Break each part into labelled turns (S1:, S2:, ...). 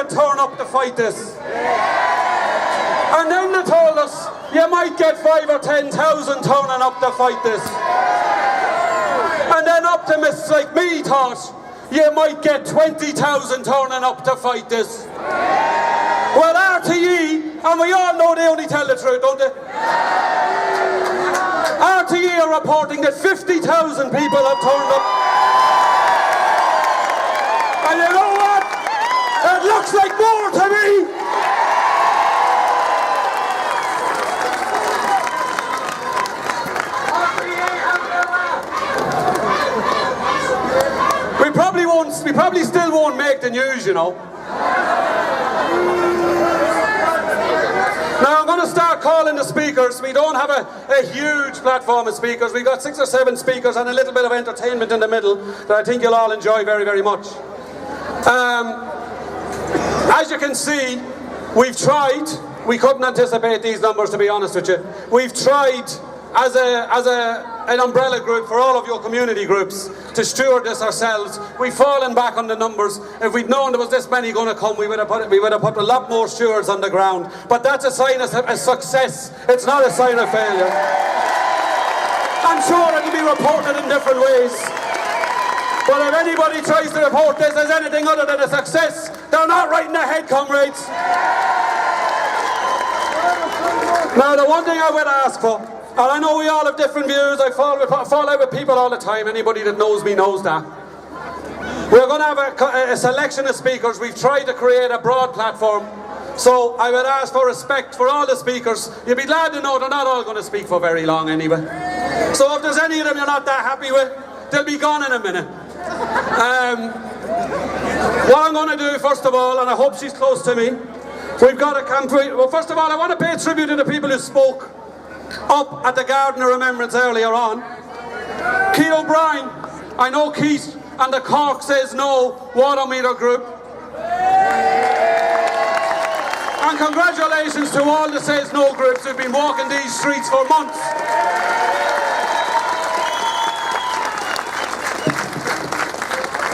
S1: would turn up to fight this. And then they told us you might get 5,000 or 10,000 turning up to fight this. And then optimists like me thought you might get 20,000 turning up to fight this. Well, RTE, and we all know they only tell the truth, don't they? RTE are reporting that 50,000 people have turned up. And you know what? It looks like more to me. We probably still won't make the news, you know. Now I'm going to start calling the speakers. We don't have a huge platform of speakers. We've got 6 or 7 speakers and a little bit of entertainment in the middle that I think you'll all enjoy very, very much. As you can see, we've tried. We couldn't anticipate these numbers, to be honest with you. We've tried as an umbrella group for all of your community groups to steward this ourselves. We've fallen back on the numbers. If we'd known there was this many going to come, we would have put a lot more stewards on the ground. But that's a sign of success. It's not a sign of failure. I'm sure it'll be reported in different ways. But if anybody tries to report this as anything other than a success, they're not right in the head, comrades. Now, the one thing I would ask for, and I know we all have different views, I fall out with people all the time, anybody that knows me knows that. We're going to have a selection of speakers. We've tried to create a broad platform, so I would ask for respect for all the speakers. You'll be glad to know they're not all going to speak for very long anyway. So if there's any of them you're not that happy with, they'll be gone in a minute. What I'm going to do, first of all, and I hope she's close to me, we've got a campaign. Well, first of all, I want to pay tribute to the people who spoke up at the Garden of Remembrance earlier on. Keith O'Brien, I know Keith and the Cork Says No water meter group. And congratulations to all the Says No groups who've been walking these streets for months.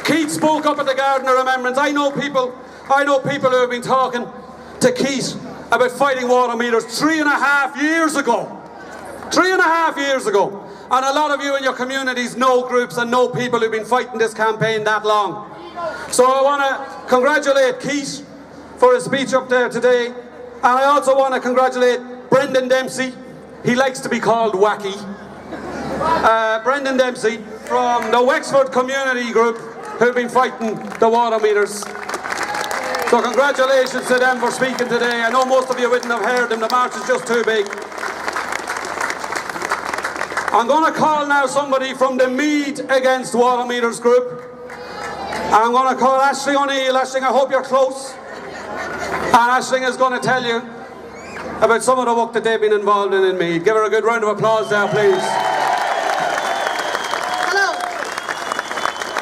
S1: Keith spoke up at the Garden of Remembrance. I know people who have been talking to Keith about fighting water meters 3.5 years ago. 3.5 years ago. And a lot of you in your communities know groups and know people who've been fighting this campaign that long. So I want to congratulate Keith for his speech up there today. And I also want to congratulate Brendan Dempsey. He likes to be called Wacky. Brendan Dempsey from the Wexford Community Group who've been fighting the water meters. So congratulations to them for speaking today. I know most of you wouldn't have heard them. The march is just too big. I'm going to call now somebody from the Mead Against Water Meters group. I'm going to call Ashling ONeill. Ashling, I hope you're close. And Ashling is going to tell you about some of the work that they've been involved in Mead. Give her a good round of applause there, please.
S2: Hello.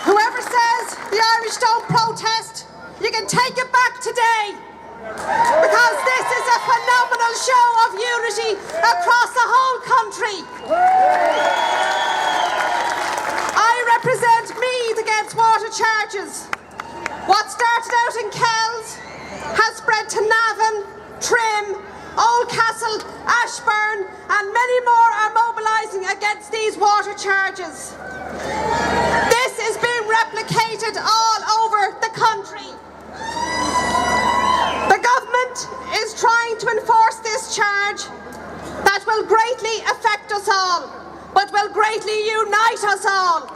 S2: Whoever says the Irish don't protest, you can take it back today. Because this is a phenomenal show of unity across the whole country. I represent Meath Against Water Charges. What started out in Kells has spread to Navan, Trim, Oldcastle, Ashburn, and many more are mobilising against these water charges. This is being replicated all over the country. The government is trying to enforce this charge that will greatly affect us all, but will greatly unite us all.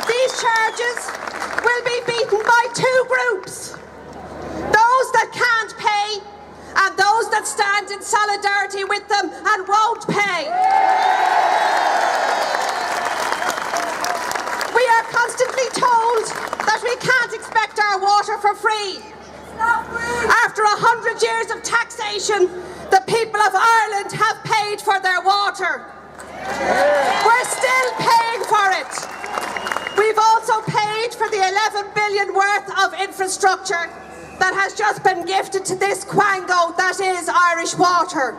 S2: These charges will be beaten by 2 groups. Those that can't pay and those that stand in solidarity with them and won't pay. We are constantly told that we can't expect our water for free. After 100 years of taxation, the people of Ireland have paid for their water. We're still paying for it. We've also paid for the 11 billion worth of infrastructure that has just been gifted to this quango that is Irish water.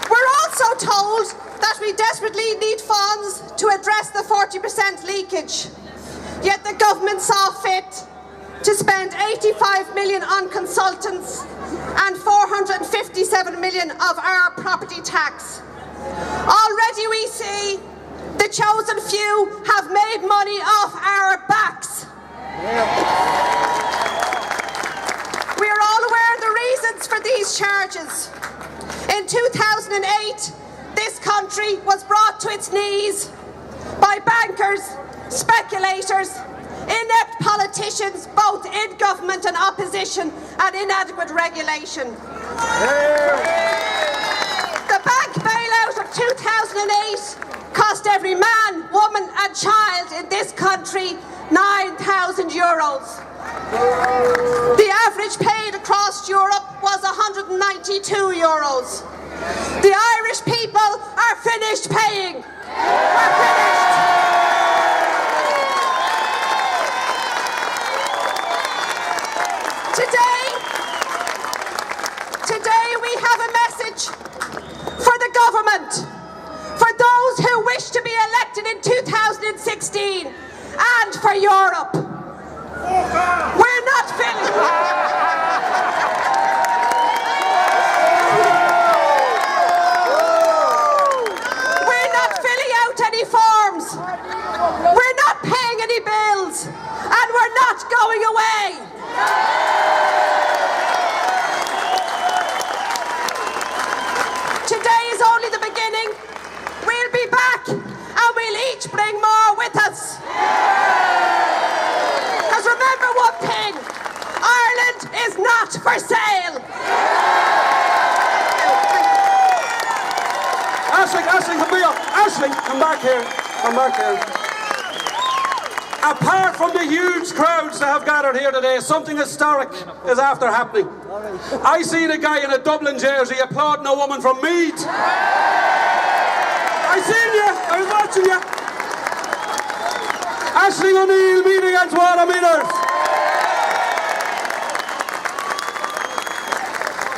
S2: We're also told that we desperately need funds to address the 40% leakage. Yet the government saw fit to spend 85 million on consultants and 457 million of our property tax. Already we see the chosen few have made money off our backs. We are all aware of the reasons for these charges. In 2008, this country was brought to its knees by bankers, speculators, inept politicians, both in government and opposition, and inadequate regulation. The bank bailout of 2008 cost every man, woman and child in this country €9,000. The average paid across Europe was €192. The Irish people are finished paying. We're finished. Today we have a message for the government, for those who wish to be elected in 2016, and for Europe. We're not finished. We're not filling out any forms. We're not paying any bills. And we're not going away. Today is only the beginning. We'll be back and we'll each bring more with us. Because remember one thing, Ireland is not for sale.
S1: Ashling, come here. Ashling, come back here. Come back here. Apart from the huge crowds that have gathered here today, something historic is after happening. I seen a guy in a Dublin jersey applauding a woman from Meath. I seen you. I was watching you. Ashling ONeill, meet against water meters.